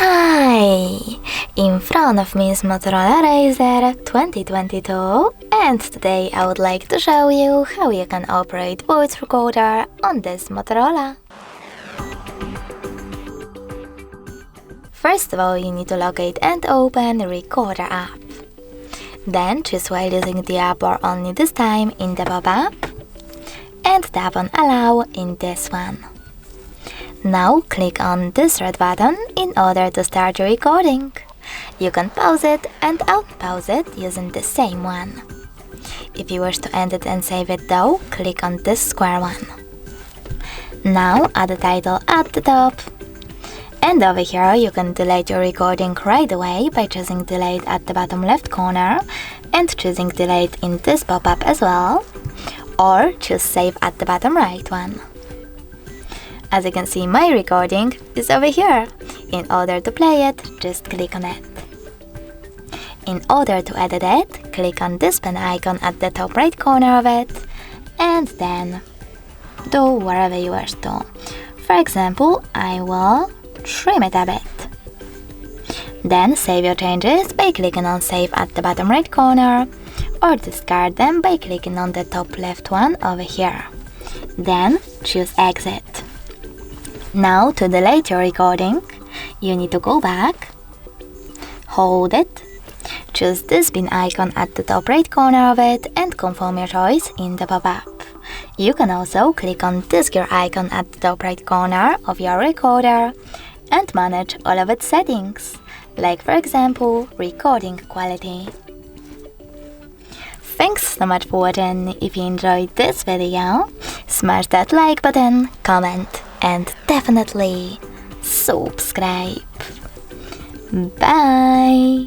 Hi! In front of me is Motorola Razr 2022, and today I would like to show you how you can operate voice recorder on this Motorola. First of all, you need to locate and open the Recorder app. Then choose while using the app or only this time in the pop-up, and tap on Allow in this one. Now click on this red button in order to start your recording. You can pause it and unpause it using the same one. If you wish to end it and save it though, click on this square one. Now add the title at the top. And over here you can delete your recording right away by choosing delete at the bottom left corner and choosing delete in this pop-up as well, or choose save at the bottom right one. As you can see, my recording is over here. In order to play it, just click on it. In order to edit it, click on this pen icon at the top right corner of it, and then do whatever you wish to. For example, I will trim it a bit. Then save your changes by clicking on save at the bottom right corner, or discard them by clicking on the top left one over here. Then choose exit. Now to delete your recording, you need to go back, hold it, choose this bin icon at the top right corner of it and confirm your choice in the pop-up. You can also click on this gear icon at the top right corner of your recorder and manage all of its settings, like for example, recording quality. Thanks so much for watching. If you enjoyed this video, smash that like button, comment, and definitely subscribe. Bye!